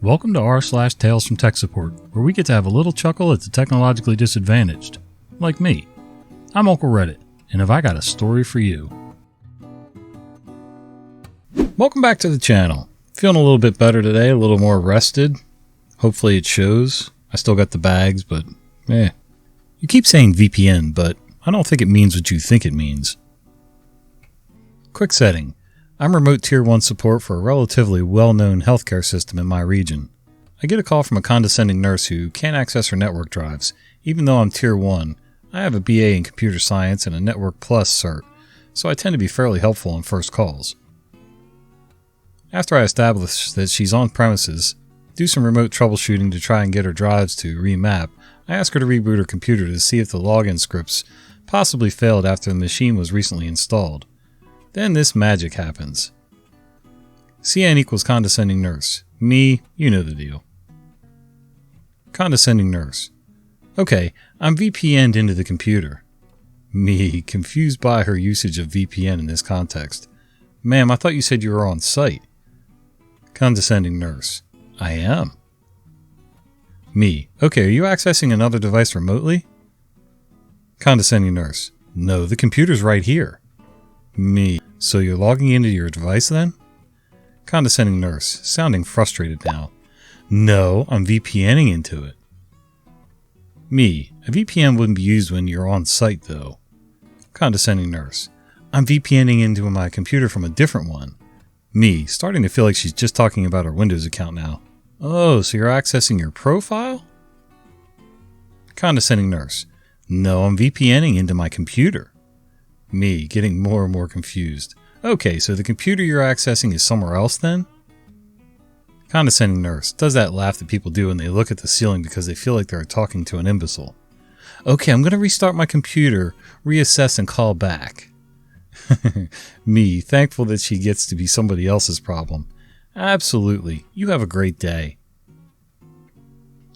Welcome to r/Tales from Tech Support, where we get to have a little chuckle at the technologically disadvantaged. Like me. I'm Uncle Reddit, and have I got a story for you. Welcome back to the channel. Feeling a little bit better today, a little more rested. Hopefully it shows. I still got the bags, but You keep saying VPN, but I don't think it means what you think it means. Quick setting. I'm remote Tier 1 support for a relatively well-known healthcare system in my region. I get a call from a condescending nurse who can't access her network drives. Even though I'm Tier 1, I have a BA in Computer Science and a Network Plus cert, so I tend to be fairly helpful on first calls. After I establish that she's on premises, do some remote troubleshooting to try and get her drives to remap, I ask her to reboot her computer to see if the login scripts possibly failed after the machine was recently installed. Then this magic happens. CN equals condescending nurse. Me, you know the deal. Condescending nurse. Okay, I'm VPN'd into the computer. Me, confused by her usage of VPN in this context. Ma'am, I thought you said you were on site. Condescending nurse. I am. Me. Okay, are you accessing another device remotely? Condescending nurse. No, the computer's right here. Me. So you're logging into your device then? Condescending nurse, sounding frustrated now. No, I'm VPNing into it. Me. A VPN wouldn't be used when you're on site though. Condescending nurse. I'm VPNing into my computer from a different one. Me, starting to feel like she's just talking about her Windows account now. Oh, so you're accessing your profile? Condescending nurse. No, I'm VPNing into my computer. Me, getting more and more confused. Okay, so the computer you're accessing is somewhere else then? Condescending nurse. Does that laugh that people do when they look at the ceiling because they feel like they're talking to an imbecile. Okay, I'm going to restart my computer, reassess and call back. Me, thankful that she gets to be somebody else's problem. Absolutely. You have a great day.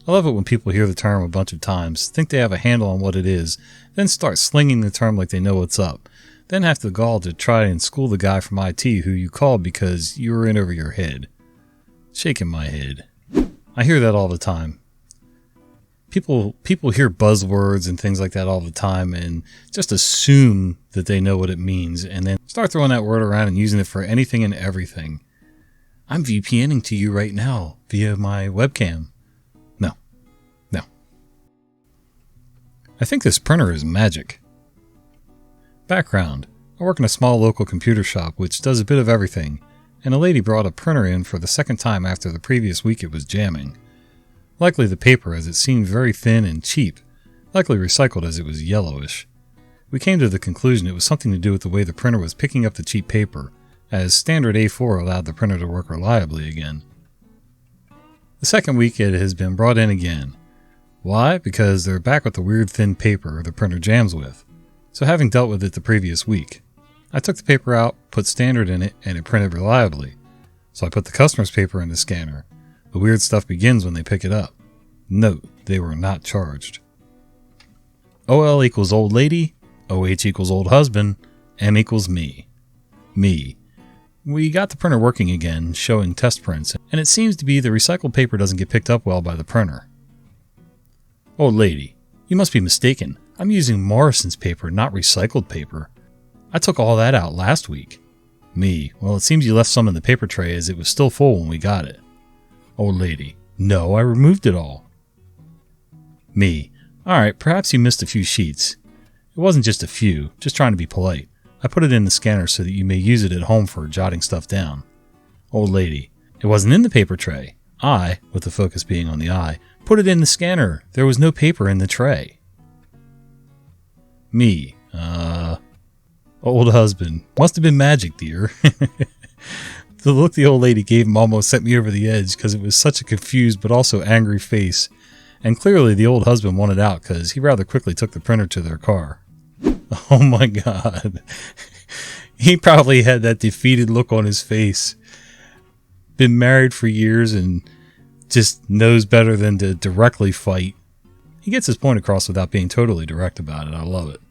I love it when people hear the term a bunch of times, think they have a handle on what it is, then start slinging the term like they know what's up, then have the gall to try and school the guy from IT who you called because you were in over your head. Shaking my head. I hear that all the time. People hear buzzwords and things like that all the time and just assume that they know what it means and then start throwing that word around and using it for anything and everything. I'm VPNing to you right now via my webcam. No. I think this printer is magic. Background. I work in a small local computer shop which does a bit of everything, and a lady brought a printer in for the second time after the previous week it was jamming. Likely the paper, as it seemed very thin and cheap, likely recycled as it was yellowish. We came to the conclusion it was something to do with the way the printer was picking up the cheap paper, as standard A4 allowed the printer to work reliably again. The second week it has been brought in again. Why? Because they're back with the weird thin paper the printer jams with. So having dealt with it the previous week, I took the paper out, put standard in it, and it printed reliably. So I put the customer's paper in the scanner. The weird stuff begins when they pick it up. Note, they were not charged. OL equals old lady, OH equals old husband, M equals me. Me. We got the printer working again, showing test prints, and it seems to be the recycled paper doesn't get picked up well by the printer. Old lady, you must be mistaken. I'm using Morrison's paper, not recycled paper. I took all that out last week. Me, well, it seems you left some in the paper tray as it was still full when we got it. Old lady, no, I removed it all. Me, alright, perhaps you missed a few sheets. It wasn't just a few, just trying to be polite. I put it in the scanner so that you may use it at home for jotting stuff down. Old lady, it wasn't in the paper tray. I, with the focus being on the I, put it in the scanner. There was no paper in the tray. Me, old husband. Must have been magic, dear. The look the old lady gave him almost sent me over the edge because it was such a confused but also angry face. And clearly the old husband wanted out because he rather quickly took the printer to their car. Oh my God. He probably had that defeated look on his face. Been married for years and just knows better than to directly fight. He gets his point across without being totally direct about it. I love it.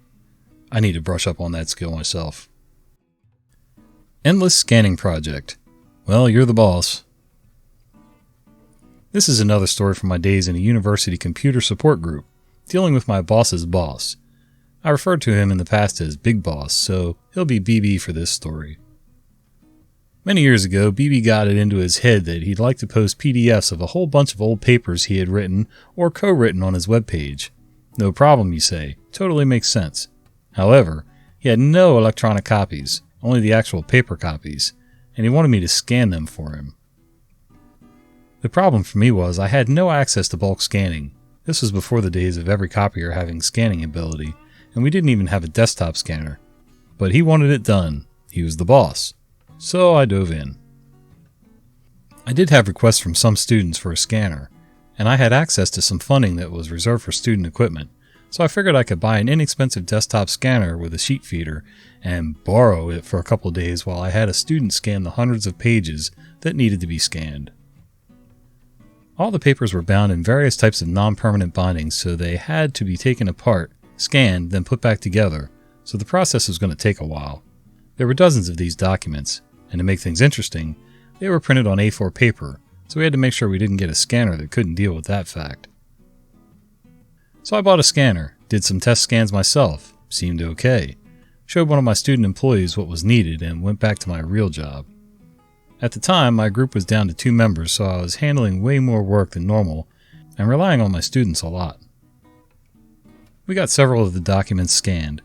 I need to brush up on that skill myself. Endless scanning project. Well, you're the boss. This is another story from my days in a university computer support group, dealing with my boss's boss. I referred to him in the past as Big Boss, so he'll be BB for this story. Many years ago, BB got it into his head that he'd like to post PDFs of a whole bunch of old papers he had written or co-written on his webpage. No problem, you say. Totally makes sense. However, he had no electronic copies, only the actual paper copies, and he wanted me to scan them for him. The problem for me was I had no access to bulk scanning. This was before the days of every copier having scanning ability, and we didn't even have a desktop scanner. But he wanted it done. He was the boss. So I dove in. I did have requests from some students for a scanner, and I had access to some funding that was reserved for student equipment, so I figured I could buy an inexpensive desktop scanner with a sheet feeder and borrow it for a couple of days while I had a student scan the hundreds of pages that needed to be scanned. All the papers were bound in various types of non-permanent bindings, so they had to be taken apart, scanned, then put back together, so the process was going to take a while. There were dozens of these documents, and to make things interesting, they were printed on A4 paper, so we had to make sure we didn't get a scanner that couldn't deal with that fact. So I bought a scanner, did some test scans myself, seemed okay, showed one of my student employees what was needed, and went back to my real job. At the time, my group was down to 2 members, so I was handling way more work than normal and relying on my students a lot. We got several of the documents scanned.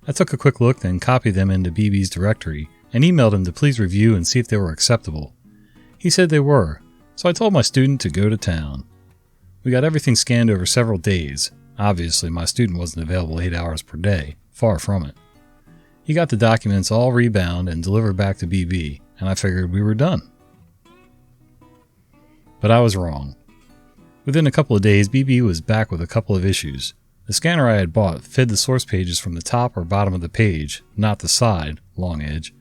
I took a quick look, then copied them into BB's directory and emailed him to please review and see if they were acceptable. He said they were, so I told my student to go to town. We got everything scanned over several days. Obviously, my student wasn't available 8 hours per day, far from it. He got the documents all rebound and delivered back to BB, and I figured we were done. But I was wrong. Within a couple of days, BB was back with a couple of issues. The scanner I had bought fed the source pages from the top or bottom of the page, not the side, long edge.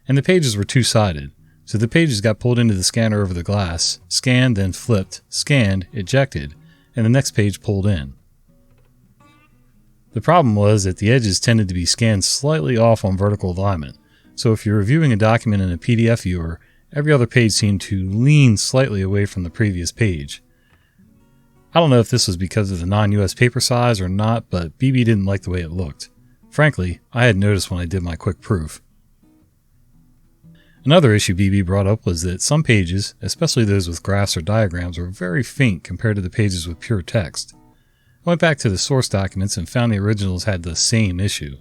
And the pages were two-sided, so the pages got pulled into the scanner over the glass, scanned, then flipped, scanned, ejected, and the next page pulled in. The problem was that the edges tended to be scanned slightly off on vertical alignment, so if you're reviewing a document in a PDF viewer, every other page seemed to lean slightly away from the previous page. I don't know if this was because of the non-US paper size or not, but BB didn't like the way it looked. Frankly, I had noticed when I did my quick proof. Another issue BB brought up was that some pages, especially those with graphs or diagrams, were very faint compared to the pages with pure text. I went back to the source documents and found the originals had the same issue.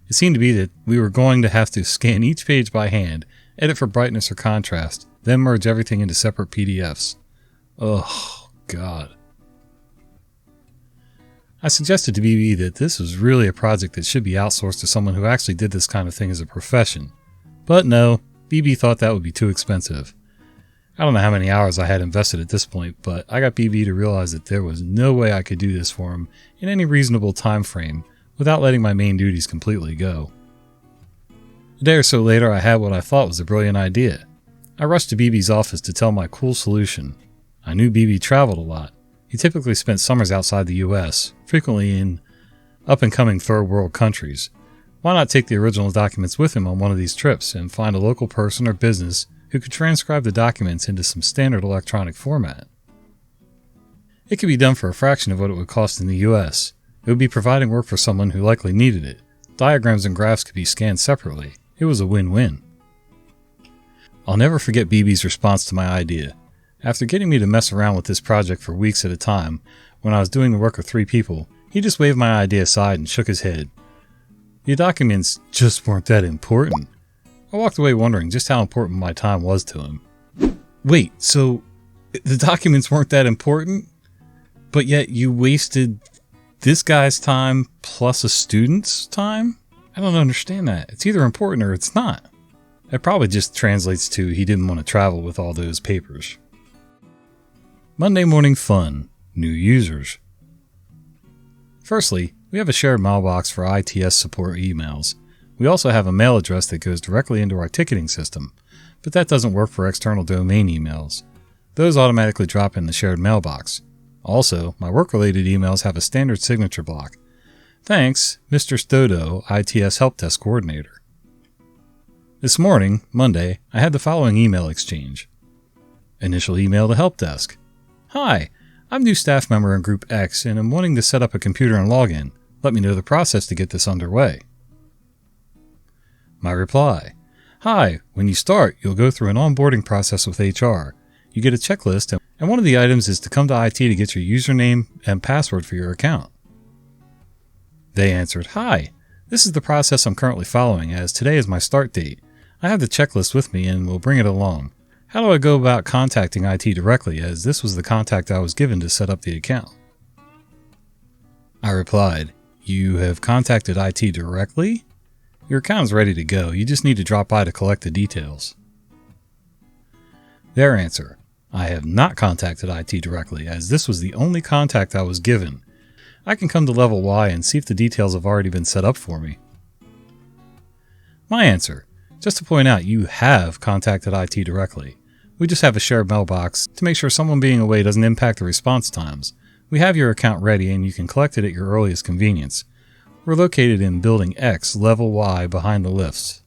It seemed to be that we were going to have to scan each page by hand, edit for brightness or contrast, then merge everything into separate PDFs. Oh, God. I suggested to BB that this was really a project that should be outsourced to someone who actually did this kind of thing as a profession. But no, BB thought that would be too expensive. I don't know how many hours I had invested at this point, but I got BB to realize that there was no way I could do this for him in any reasonable time frame without letting my main duties completely go. A day or so later, I had what I thought was a brilliant idea. I rushed to BB's office to tell my cool solution. I knew BB traveled a lot. He typically spent summers outside the US, frequently in up-and-coming third-world countries. Why not take the original documents with him on one of these trips and find a local person or business who could transcribe the documents into some standard electronic format? It could be done for a fraction of what it would cost in the US. It would be providing work for someone who likely needed it. Diagrams and graphs could be scanned separately. It was a win-win. I'll never forget BB's response to my idea. After getting me to mess around with this project for weeks at a time, when I was doing the work of 3 people, he just waved my idea aside and shook his head. The documents just weren't that important. I walked away wondering just how important my time was to him. Wait, so the documents weren't that important? But yet you wasted this guy's time plus a student's time? I don't understand that. It's either important or it's not. It probably just translates to he didn't want to travel with all those papers. Monday morning fun. New users. Firstly, we have a shared mailbox for ITS support emails. We also have a mail address that goes directly into our ticketing system, but that doesn't work for external domain emails. Those automatically drop in the shared mailbox. Also, my work-related emails have a standard signature block. Thanks, Mr. Stodo, ITS Help Desk Coordinator. This morning, Monday, I had the following email exchange. Initial email to Help Desk. Hi, I'm new staff member in Group X and I'm wanting to set up a computer and login. Let me know the process to get this underway. My reply. Hi, when you start, you'll go through an onboarding process with HR. You get a checklist and one of the items is to come to IT to get your username and password for your account. They answered, Hi, this is the process I'm currently following as today is my start date. I have the checklist with me and will bring it along. How do I go about contacting IT directly as this was the contact I was given to set up the account? I replied, You have contacted IT directly? Your account is ready to go. You just need to drop by to collect the details. Their answer, I have not contacted IT directly as this was the only contact I was given. I can come to level Y and see if the details have already been set up for me. My answer, just to point out you have contacted IT directly. We just have a shared mailbox to make sure someone being away doesn't impact the response times. We have your account ready and you can collect it at your earliest convenience. We're located in Building X, Level Y, behind the lifts.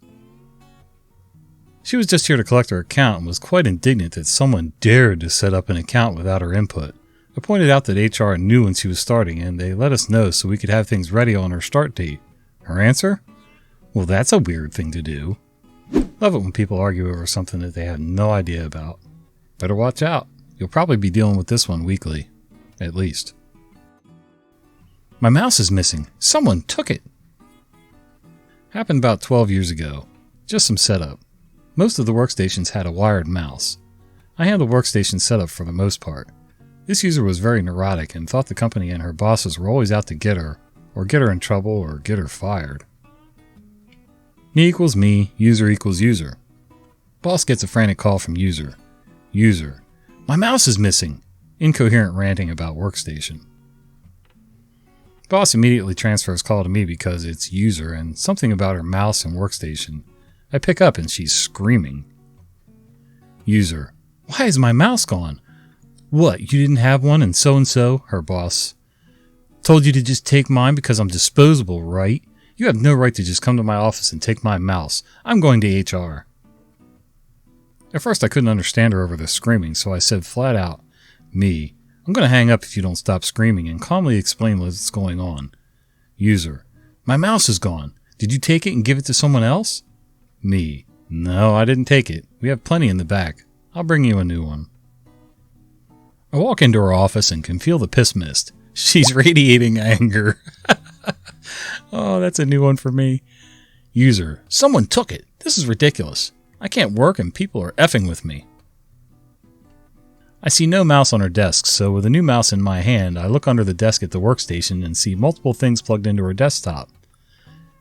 She was just here to collect her account and was quite indignant that someone dared to set up an account without her input. I pointed out that HR knew when she was starting and they let us know so we could have things ready on her start date. Her answer? Well, that's a weird thing to do. Love it when people argue over something that they have no idea about. Better watch out. You'll probably be dealing with this one weekly. At least. My mouse is missing. Someone took it. Happened about 12 years ago. Just some setup. Most of the workstations had a wired mouse. I handled workstation setup for the most part. This user was very neurotic and thought the company and her bosses were always out to get her, or get her in trouble, or get her fired. Me equals me, user equals user. Boss gets a frantic call from user. User. My mouse is missing. Incoherent ranting about workstation. Boss immediately transfers call to me because it's user and something about her mouse and workstation. I pick up and she's screaming. User. Why is my mouse gone? What, you didn't have one and so, her boss. Told you to just take mine because I'm disposable, right? You have no right to just come to my office and take my mouse. I'm going to HR. At first I couldn't understand her over the screaming, so I said flat out, Me, I'm going to hang up if you don't stop screaming and calmly explain what's going on. User, my mouse is gone. Did you take it and give it to someone else? Me, no, I didn't take it. We have plenty in the back. I'll bring you a new one. I walk into her office and can feel the piss mist. She's radiating anger. Oh, that's a new one for me. User, someone took it. This is ridiculous. I can't work and people are effing with me. I see no mouse on her desk, so with a new mouse in my hand, I look under the desk at the workstation and see multiple things plugged into her desktop.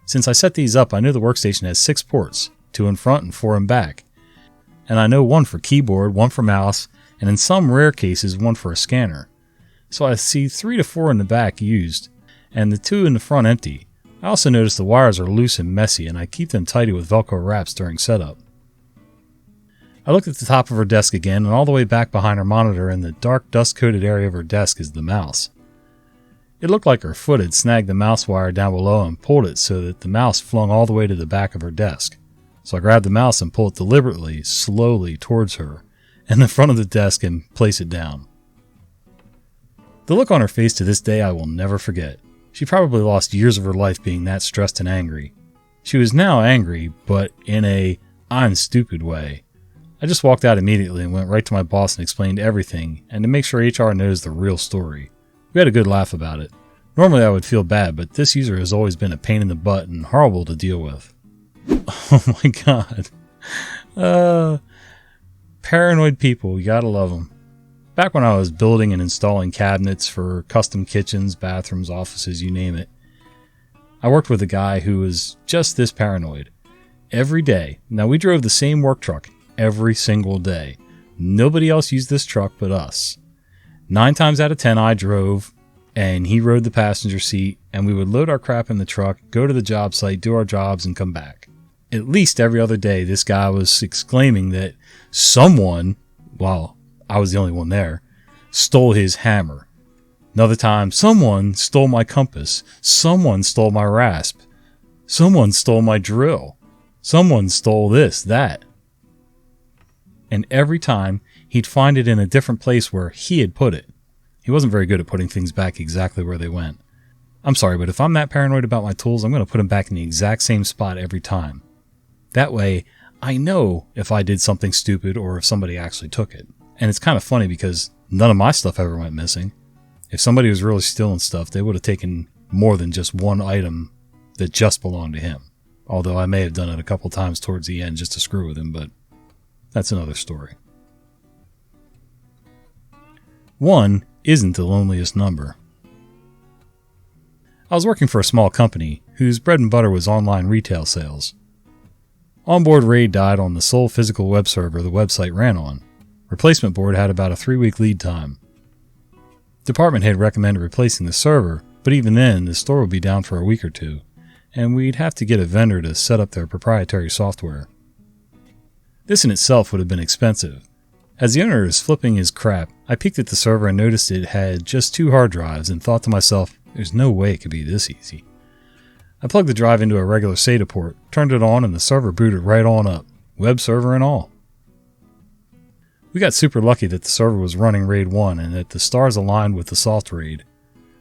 Since I set these up, I know the workstation has 6 ports, 2 in front and 4 in back. And I know 1 for keyboard, 1 for mouse, and in some rare cases 1 for a scanner. So I see 3 to 4 in the back used, and the 2 in the front empty. I also notice the wires are loose and messy, and I keep them tidy with Velcro wraps during setup. I look at the top of her desk again, and all the way back behind her monitor in the dark dust-coated area of her desk is the mouse. It looked like her foot had snagged the mouse wire down below and pulled it so that the mouse flung all the way to the back of her desk. So I grab the mouse and pull it deliberately, slowly towards her, and the front of the desk and place it down. The look on her face to this day I will never forget. She probably lost years of her life being that stressed and angry. She was now angry, but in a I'm stupid way. I just walked out immediately and went right to my boss and explained everything, and to make sure HR knows the real story. We had a good laugh about it. Normally I would feel bad, but this user has always been a pain in the butt and horrible to deal with. Oh my god. Paranoid people, you gotta love them. Back when I was building and installing cabinets for custom kitchens, bathrooms, offices, you name it, I worked with a guy who was just this paranoid. Every day. Now we drove the same work truck every single day. Nobody else used this truck but us. 9 times out of 10 I drove and he rode the passenger seat, and we would load our crap in the truck, go to the job site, do our jobs, and come back. At least every other day this guy was exclaiming that someone, well, I was the only one there, stole his hammer. Another time, someone stole my compass. Someone stole my rasp. Someone stole my drill. Someone stole this, that. And every time, he'd find it in a different place where he had put it. He wasn't very good at putting things back exactly where they went. I'm sorry, but if I'm that paranoid about my tools, I'm going to put them back in the exact same spot every time. That way, I know if I did something stupid or if somebody actually took it. And it's kind of funny because none of my stuff ever went missing. If somebody was really stealing stuff, they would have taken more than just one item that just belonged to him. Although I may have done it a couple times towards the end just to screw with him, but that's another story. 1 isn't the loneliest number. I was working for a small company whose bread and butter was online retail sales. Onboard RAID died on the sole physical web server the website ran on. Replacement board had about a 3-week lead time. Department head recommended replacing the server, but even then, the store would be down for a week or two, and we'd have to get a vendor to set up their proprietary software. This in itself would have been expensive. As the owner was flipping his crap, I peeked at the server and noticed it had just 2 hard drives and thought to myself, there's no way it could be this easy. I plugged the drive into a regular SATA port, turned it on, and the server booted right on up, web server and all. We got super lucky that the server was running RAID 1 and that the stars aligned with the soft RAID.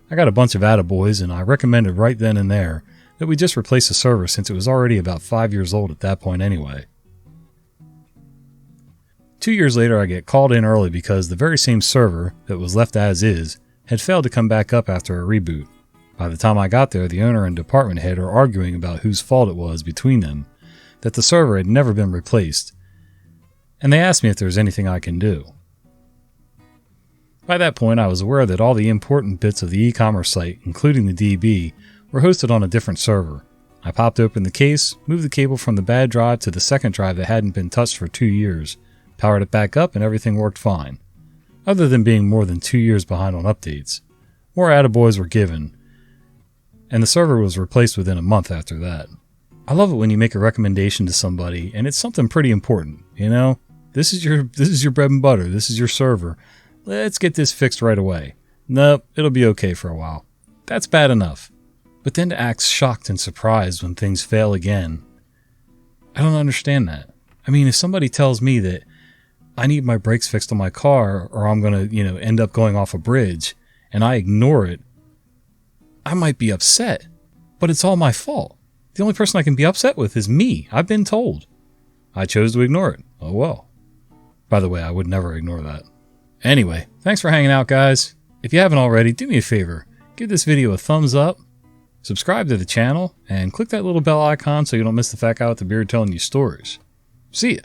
I got a bunch of attaboys, and I recommended right then and there that we just replace the server since it was already about 5 years old at that point anyway. 2 years later, I get called in early because the very same server that was left as is had failed to come back up after a reboot. By the time I got there, the owner and department head are arguing about whose fault it was between them, that the server had never been replaced, and they asked me if there was anything I can do. By that point, I was aware that all the important bits of the e-commerce site, including the DB, were hosted on a different server. I popped open the case, moved the cable from the bad drive to the second drive that hadn't been touched for 2 years, powered it back up, and everything worked fine. Other than being more than 2 years behind on updates. More attaboys were given, and the server was replaced within a month after that. I love it when you make a recommendation to somebody, and it's something pretty important, you know? This is your bread and butter, this is your server. Let's get this fixed right away. Nope, it'll be okay for a while. That's bad enough. But then to act shocked and surprised when things fail again, I don't understand that. I mean, if somebody tells me that I need my brakes fixed on my car or I'm going to, end up going off a bridge and I ignore it, I might be upset, but it's all my fault. The only person I can be upset with is me. I've been told. I chose to ignore it. Oh well. By the way, I would never ignore that. Anyway, thanks for hanging out, guys. If you haven't already, do me a favor. Give this video a thumbs up, subscribe to the channel, and click that little bell icon so you don't miss the fat guy with the beard telling you stories. See ya.